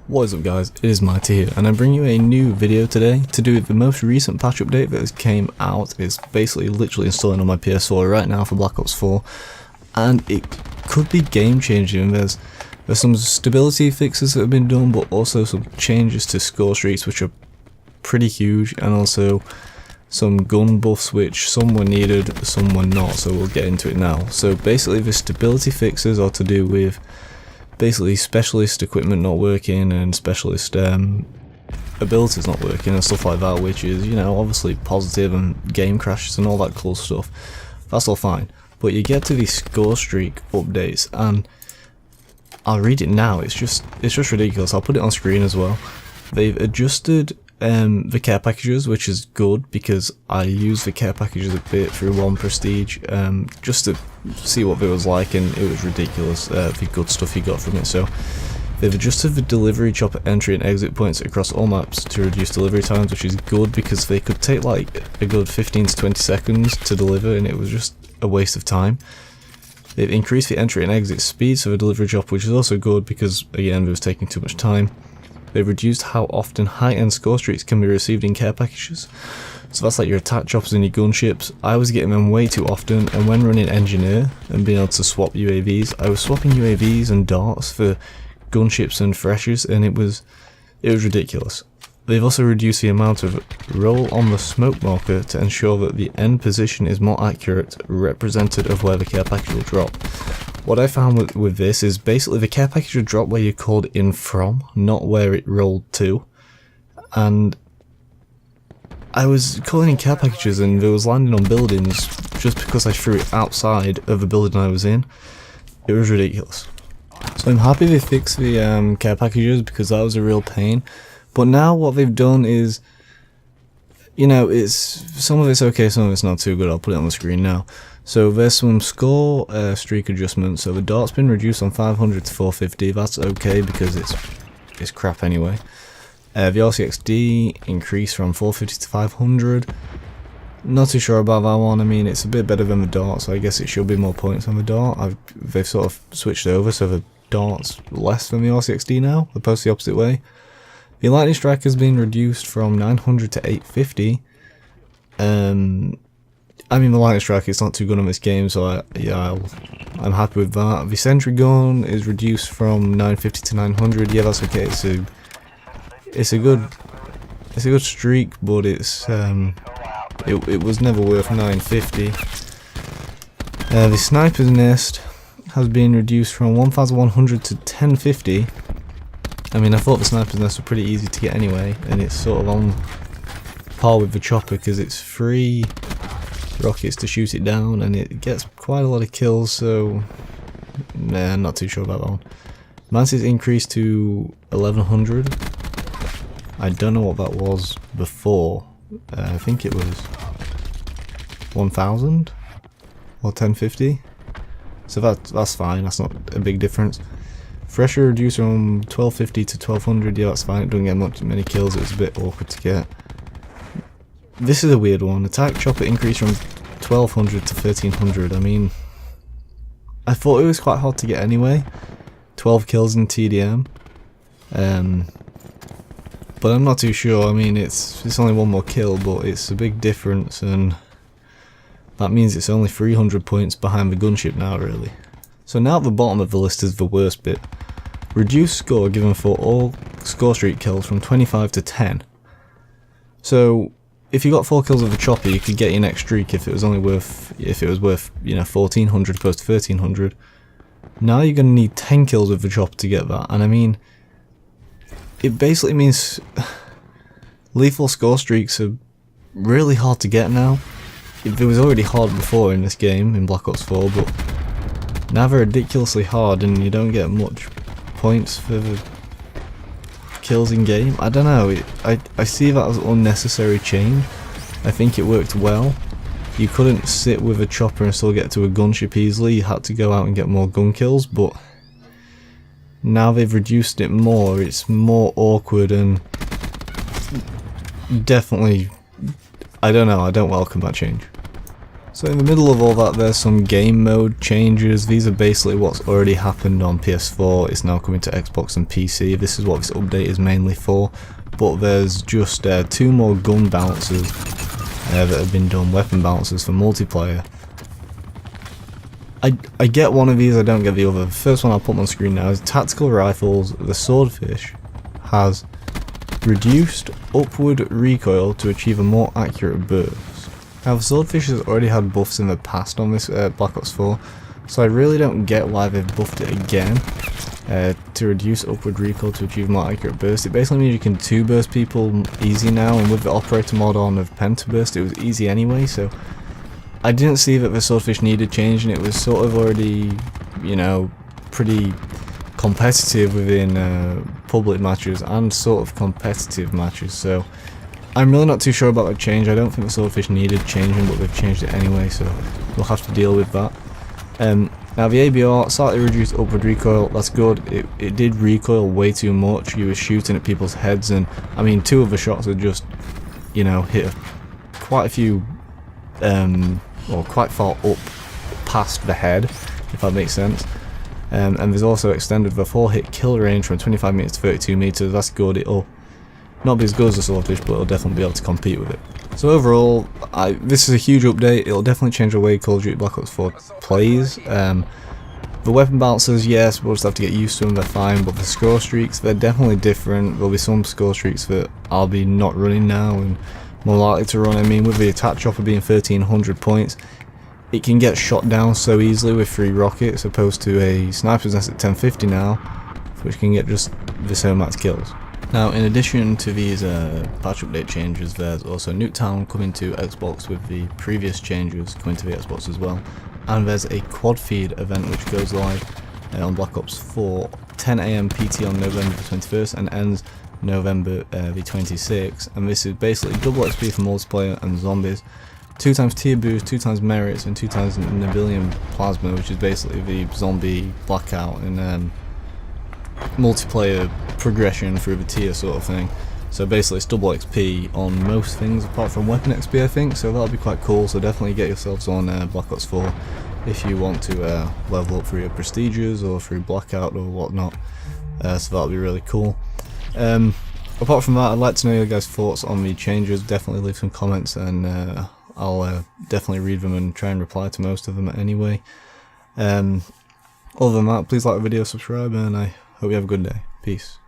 What is up guys, it is Mighty here, and I bring you a new video today to do with the most recent patch update that has came out. It's basically literally installing on my PS4 right now for Black Ops 4, and it could be game changing. There's some stability fixes that have been done, but also some changes to score streaks which are pretty huge, and also some gun buffs which some were needed, some were not, so we'll get into it now. So basically the stability fixes are to do with basically specialist equipment not working and specialist abilities not working and stuff like that, which is, you know, obviously positive, and game crashes and all that cool stuff. That's all fine. But you get to these score streak updates and I'll read it now, it's just ridiculous. I'll put it on screen as well. They've adjusted the care packages, which is good because I use the care packages a bit through one Prestige just to see what it was like, and it was ridiculous the good stuff you got from it. So they've adjusted the delivery chopper entry and exit points across all maps to reduce delivery times, which is good because they could take like a good 15 to 20 seconds to deliver and it was just a waste of time. They've increased the entry and exit speeds of the delivery chopper, which is also good because again it was taking too much time. They've reduced how often high-end score streaks can be received in care packages. So that's like your attack choppers and your gunships. I was getting them way too often, and when running engineer and being able to swap UAVs, I was swapping UAVs and darts for gunships and freshers, and it was ridiculous. They've also reduced the amount of roll on the smoke marker to ensure that the end position is more accurate, representative of where the care package will drop. What I found with this is basically the care package would drop where you called in from, not where it rolled to. And I was calling in care packages and it was landing on buildings just because I threw it outside of the building I was in. It was ridiculous. So I'm happy they fixed the care packages because that was a real pain. But now what they've done is, you know, some of it's okay, some of it's not too good. I'll put it on the screen now. So there's some score streak adjustments. So the dart's been reduced on 500 to 450. That's okay because it's crap anyway. The RCXD increased from 450 to 500. Not too sure about that one. I mean, it's a bit better than the dart, so I guess it should be more points on the dart. They've sort of switched over, so the dart's less than the RCXD now, opposed to the opposite way. The lightning strike has been reduced from 900 to 850. I mean, the lightning strike is not too good on this game, so I'm happy with that. The sentry gun is reduced from 950 to 900. Yeah, that's okay. It's a good streak, but it was never worth 950. The sniper's nest has been reduced from 1100 to 1050. I mean, I thought the sniper's nest was pretty easy to get anyway, and it's sort of on par with the chopper because it's 3 rockets to shoot it down, and it gets quite a lot of kills, so nah, I'm not too sure about that one. Mantis increased to 1100. I don't know what that was before. I think it was 1000 or 1050. So that's fine. That's not a big difference. Fresher reduced from 1250 to 1200. Yeah, that's fine. It doesn't get many kills. It was a bit awkward to get. This is a weird one. Attack chopper increased from 1200 to 1300. I mean, I thought it was quite hard to get anyway. 12 kills in TDM. But I'm not too sure. I mean, it's only one more kill, but it's a big difference, and that means it's only 300 points behind the gunship now, really. So now at the bottom of the list is the worst bit. Reduce score given for all score streak kills from 25 to 10. So if you got 4 kills with a chopper, you could get your next streak if it was worth, you know, 1400 opposed to 1300. Now you're gonna need 10 kills with the chopper to get that, and I mean, it basically means lethal score streaks are really hard to get now. It was already hard before in this game, in Black Ops 4, but now they're ridiculously hard and you don't get much points for the kills in game. I don't know, I see that as an unnecessary change. I think it worked well. You couldn't sit with a chopper and still get to a gunship easily, you had to go out and get more gun kills, but now they've reduced it more, it's more awkward, and definitely, I don't know, I don't welcome that change. So in the middle of all that, there's some game mode changes. These are basically what's already happened on PS4. It's now coming to Xbox and PC. This is what this update is mainly for. But there's just 2 more gun bouncers that have been done, weapon bouncers for multiplayer. I get one of these, I don't get the other. The first one I'll put on screen now is tactical rifles. The Swordfish has reduced upward recoil to achieve a more accurate burst. Now the Swordfish has already had buffs in the past on this Black Ops 4, so I really don't get why they've buffed it again to reduce upward recoil to achieve a more accurate burst. It basically means you can 2-burst people easy now, and with the operator mod on of pentaburst it was easy anyway, so I didn't see that the Swordfish needed changing. It was sort of already, you know, pretty competitive within public matches and sort of competitive matches, so I'm really not too sure about the change. I don't think the Swordfish needed changing, but they've changed it anyway, so we'll have to deal with that. Now the ABR slightly reduced upward recoil, that's good. It did recoil way too much. You were shooting at people's heads, and I mean 2 of the shots are just, you know, hit quite a few or quite far up past the head, if that makes sense. And there's also extended the 4-hit kill range from 25 meters to 32 meters. That's good. It'll not be as good as the Swordfish, but it'll definitely be able to compete with it. So overall, this is a huge update. It'll definitely change the way Call of Duty Black Ops 4 plays. The weapon bouncers, yes, we'll just have to get used to them, they're fine, but the score streaks, they're definitely different. There'll be some score streaks that I'll be not running now and more likely to run. I mean, with the attack chopper being 1300 points, it can get shot down so easily with 3 rockets, opposed to a sniper's nest at 1050 now, which can get just the same amount of kills. Now, in addition to these patch update changes, there's also Nuketown coming to Xbox with the previous changes coming to the Xbox as well. And there's a quad feed event which goes live on Black Ops 4, 10 AM PT on November the 21st and ends November the 26th. And this is basically double XP for multiplayer and zombies, 2 times tier boost, 2 times merits, and 2 times Nibelian plasma, which is basically the zombie blackout and multiplayer progression through the tier sort of thing. So basically it's double XP on most things apart from weapon XP, I think, so that'll be quite cool. So definitely get yourselves on Black Ops 4 if you want to level up through your prestiges or through blackout or whatnot, so that'll be really cool. Apart from that, I'd like to know your guys' thoughts on the changes. Definitely leave some comments, and I'll definitely read them and try and reply to most of them anyway. Other than that, please like the video, subscribe, and I hope you have a good day. Peace.